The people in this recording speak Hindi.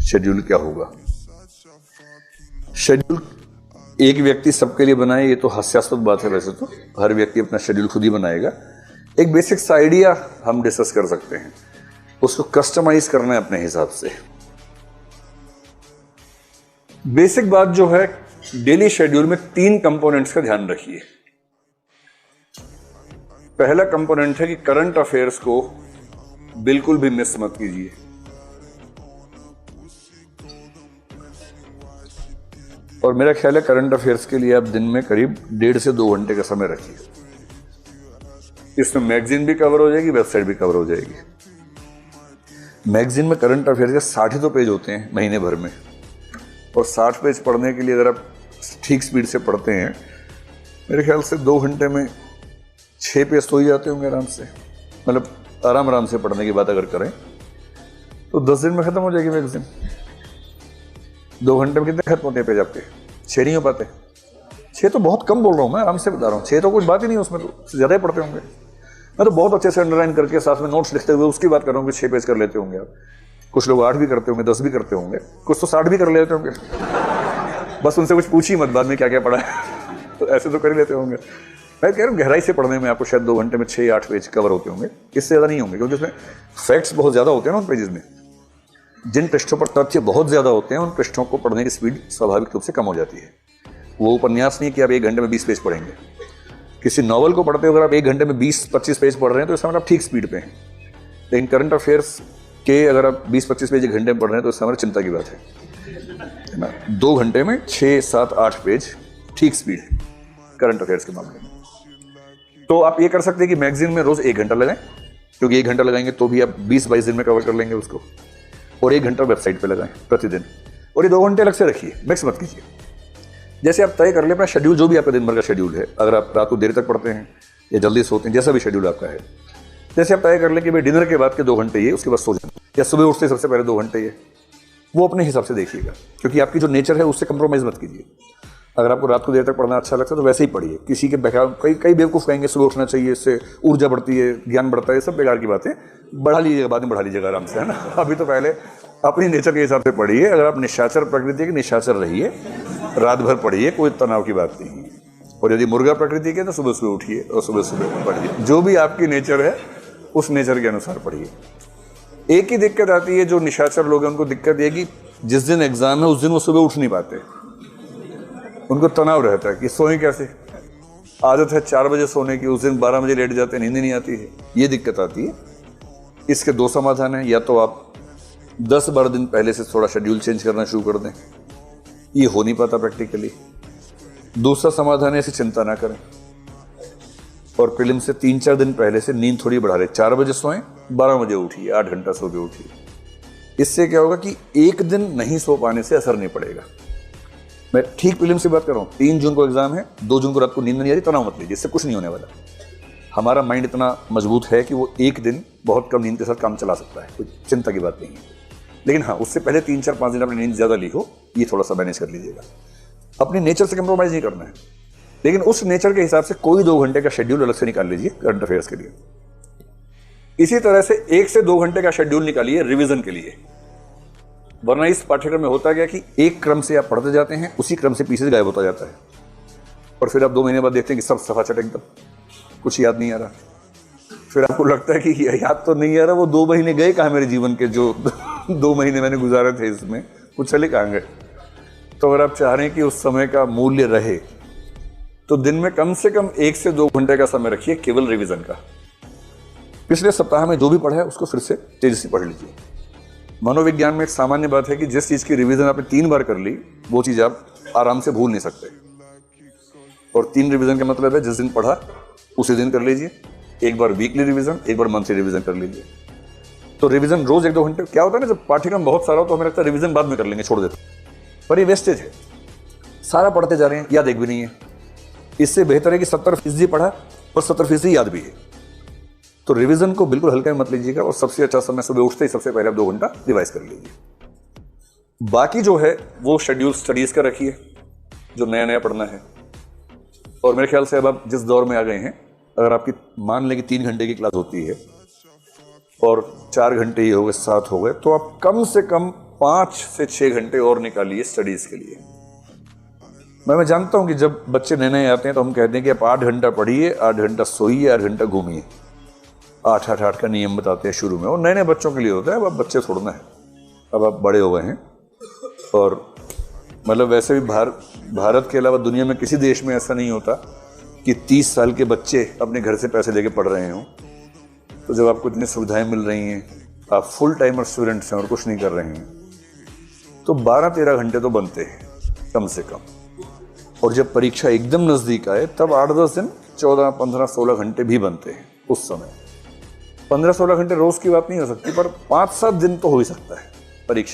शेड्यूल क्या होगा। शेड्यूल एक व्यक्ति सबके लिए बनाए, ये तो हास्यास्पद बात है। वैसे तो हर व्यक्ति अपना शेड्यूल खुद ही बनाएगा। एक बेसिक सा आइडिया हम डिस्कस कर सकते हैं, उसको कस्टमाइज करना है अपने हिसाब से। बेसिक बात जो है, डेली शेड्यूल में 3 कंपोनेंट्स का ध्यान रखिए। पहला कंपोनेंट है कि करंट अफेयर्स को बिल्कुल भी मिस मत कीजिए। और मेरा ख्याल है करंट अफेयर्स के लिए आप दिन में करीब 1.5 से 2 घंटे का समय रखिए। इसमें मैगजीन भी कवर हो जाएगी, वेबसाइट भी कवर हो जाएगी। मैगजीन में करंट अफेयर्स के 60 तो पेज होते हैं महीने भर में, और 60 पेज पढ़ने के लिए अगर आप ठीक स्पीड से पढ़ते हैं, मेरे ख्याल से 2 घंटे में 6 पेज तो ही जाते होंगे आराम से। मतलब आराम से पढ़ने की बात अगर करें तो 10 दिन में खत्म हो जाएगी मैगजीन। 2 घंटे में कितने खत्म होते हैं पेज आपके? 6 नहीं हो पाते। 6 तो बहुत कम बोल रहा हूँ मैं, आराम से बता रहा हूँ। 6 तो कुछ बात ही नहीं, उसमें तो ज़्यादा ही पढ़ते होंगे। मैं तो बहुत अच्छे से अंडरलाइन करके साथ में नोट्स लिखते हुए उसकी बात कर रहा हूँ कि 6 पेज कर लेते होंगे आप। कुछ लोग 8 भी करते होंगे, 10 भी करते होंगे, कुछ तो 60 भी कर लेते होंगे। बस उनसे कुछ पूछिए मत बाद में क्या क्या पढ़ा है। तो ऐसे तो कर ही लेते होंगे। मैं कह रहा हूँ गहराई से पढ़ने में आपको शायद 2 घंटे में 6 या 8 पेज कवर होते होंगे, इससे ज़्यादा नहीं होंगे, क्योंकि उसमें फैक्ट्स बहुत ज़्यादा होते हैं ना उन पेजेस में। जिन पृष्ठों पर तथ्य बहुत ज़्यादा होते हैं, उन पृष्ठों को पढ़ने की स्पीड स्वाभाविक रूप से कम हो जाती है। वो उपन्यास नहीं कि आप 1 घंटे में 20 पेज पढ़ेंगे। किसी नॉवल को पढ़ते हो अगर आप 1 घंटे में 20-25 पेज पढ़ रहे हैं तो इस समय आप ठीक स्पीड पे हैं। लेकिन करंट अफेयर्स के अगर आप 20-25 पेज 1 घंटे में पढ़ रहे हैं तो इस समय चिंता की बात है ना। 2 घंटे में 6, 7, 8 पेज ठीक स्पीड है करंट अफेयर्स के मामले में। तो आप ये कर सकते हैं कि मैगजीन में रोज 1 घंटा लगाएं, क्योंकि 1 घंटा लगाएंगे तो भी आप 20-22 दिन में कवर कर लेंगे उसको। और 1 घंटा वेबसाइट पे लगाएं प्रतिदिन। और ये 2 घंटे अलग से रखिए, मिक्स मत कीजिए। जैसे आप तय कर ले अपना शेड्यूल, जो भी आपका दिन भर का शेड्यूल है। अगर आप रात को देर तक पढ़ते हैं या जल्दी सोते हैं, जैसा भी शेड्यूल आपका है, जैसे आप तय कर लें कि भाई डिनर के बाद के 2 घंटे ये, उसके बाद सो जाए, या सुबह उठते सबसे पहले 2 घंटे ये, वो अपने हिसाब से देखिएगा। क्योंकि आपकी जो नेचर है उससे कंप्रोमाइज़ मत कीजिए। अगर आपको रात को देर तक पढ़ना अच्छा लगता है तो वैसे ही पढ़िए। किसी के कई बेवकूफ़ कहेंगे सुबह उठना चाहिए, इससे ऊर्जा बढ़ती है, ज्ञान बढ़ता है, सब बेकार की बातें। बढ़ा लीजिएगा, बाद में बढ़ा लीजिएगा आराम से, है ना। अभी तो पहले अपनी नेचर के हिसाब से पढ़िए। अगर आप निशाचर प्रकृति के, निशाचर रहिए, रात भर पढ़िए, कोई तनाव की बात नहीं है। और यदि मुर्गा प्रकृति के तो सुबह सुबह उठिए और सुबह सुबह पढ़िए। जो भी आपकी नेचर है उस नेचर के अनुसार पढ़िए। एक ही दिक्कत आती है जो निशाचर लोग हैं, उनको दिक्कत ये कि जिस दिन एग्जाम है उस दिन वो सुबह उठ नहीं पाते। उनको तनाव रहता है कि सोएं कैसे। आदत है 4 बजे सोने की, उस दिन 12 बजे लेट जाते हैं, नींद नहीं आती है। ये दिक्कत आती है। इसके 2 समाधान हैं। या तो आप 10-12 दिन पहले से थोड़ा शेड्यूल चेंज करना शुरू कर दें, ये हो नहीं पाता प्रैक्टिकली। दूसरा समाधान है इसे चिंता ना करें और प्रीलिम से 3-4 दिन पहले से नींद थोड़ी बढ़ा लें। 4 बजे सोएं, 12 बजे उठिए, 8 घंटा सो के उठिए। इससे क्या होगा कि एक दिन नहीं सो पाने से असर नहीं पड़ेगा। मैं ठीक प्रीलिम से बात कर रहा हूँ। 3 जून को एग्जाम है, 2 जून को रात को नींद नहीं आ रही, तनाव मत लीजिए, इससे कुछ नहीं होने वाला। हमारा माइंड इतना मजबूत है कि वो एक दिन बहुत कम नींद के साथ काम चला सकता है, कोई चिंता की बात नहीं है। लेकिन हाँ, उससे पहले 3-4-5 दिन अपनी नींद ज़्यादा ली हो, ये थोड़ा सा मैनेज कर लीजिएगा। अपनी नेचर से कंप्रोमाइज़ नहीं करना है, लेकिन उस नेचर के हिसाब से कोई 2 घंटे का शेड्यूल अलग से निकाल लीजिए करंट अफेयर्स के लिए। इसी तरह से 1 से 2 घंटे का शेड्यूल निकालिए रिवीजन के लिए। वरना इस पाठ्यक्रम में होता क्या कि एक क्रम से आप पढ़ते जाते हैं, उसी क्रम से पीछे गायब होता जाता है, और फिर आप 2 महीने बाद देखते हैं कि सब सफाचट एकदम, कुछ याद नहीं आ रहा। फिर आपको लगता है कि याद तो नहीं आ रहा, वो 2 महीने गए कहाँ मेरे जीवन के, जो 2 महीने मैंने गुजारे थे इसमें, कुछ चले कहाँ गए। तो अगर आप चाह रहे हैं कि उस समय का मूल्य रहे तो दिन में कम से कम 1 से 2 घंटे का समय रखिए केवल रिवीजन का। पिछले सप्ताह में जो भी पढ़ा है उसको फिर से तेजी से पढ़ लीजिए। मनोविज्ञान में एक सामान्य बात है कि जिस चीज़ की रिवीजन आपने 3 बार कर ली, वो चीज़ आप आराम से भूल नहीं सकते। और 3 रिवीजन का मतलब है जिस दिन पढ़ा उसी दिन कर लीजिए। एक बार वीकली रिवीजन, एक बार मंथली रिवीजन कर लीजिए। तो रिवीजन रोज 1-2 घंटे। क्या होता है ना, जब पाठ्यक्रम बहुत सारा हो तो हमें लगता है रिवीजन बाद में कर लेंगे, छोड़ देते, पर ये वेस्टेज है। सारा पढ़ते जा रहे हैं, याद एक भी नहीं है। इससे बेहतर है कि 70% पढ़ा और 70% याद भी है। तो रिवीजन को बिल्कुल हल्का में मत लीजिएगा, और सबसे अच्छा समय सुबह उठते ही सबसे पहले आप 2 घंटा रिवाइज कर लीजिए। बाकी जो है वो शेड्यूल स्टडीज का रखिए, जो नया नया पढ़ना है। और मेरे ख्याल से अब आप जिस दौर में आ गए हैं, अगर आपकी मान लें कि 3 घंटे की क्लास होती है और 4 घंटे ही हो गए, 7 हो गए, तो आप कम से कम 5 से 6 घंटे और निकालिए स्टडीज के लिए। मैं जानता हूं कि जब बच्चे नए नए आते हैं तो हम कहते हैं कि आप 8 घंटा पढ़िए, 8 घंटा सोइए, 8 घंटा घूमिए। 8-8-8 का नियम बताते हैं शुरू में, और नए नए बच्चों के लिए होता है। अब आप बच्चे छोड़ना है, अब आप बड़े हो गए हैं। और मतलब वैसे भी भारत के अलावा दुनिया में किसी देश में ऐसा नहीं होता कि 30 साल के बच्चे अपने घर से पैसे लेके पढ़ रहे हों। तो जब आपको इतनी सुविधाएं मिल रही हैं, आप फुल टाइमर स्टूडेंट्स हैं और कुछ नहीं कर रहे हैं, तो 12-13 घंटे तो बनते हैं कम से कम। और जब परीक्षा एकदम नज़दीक आए तब 8-10 दिन 14-15-16 घंटे भी बनते हैं। उस समय 15-16 घंटे रोज़ की बात नहीं हो सकती, पर 5-7 दिन तो हो ही सकता है परीक्षा।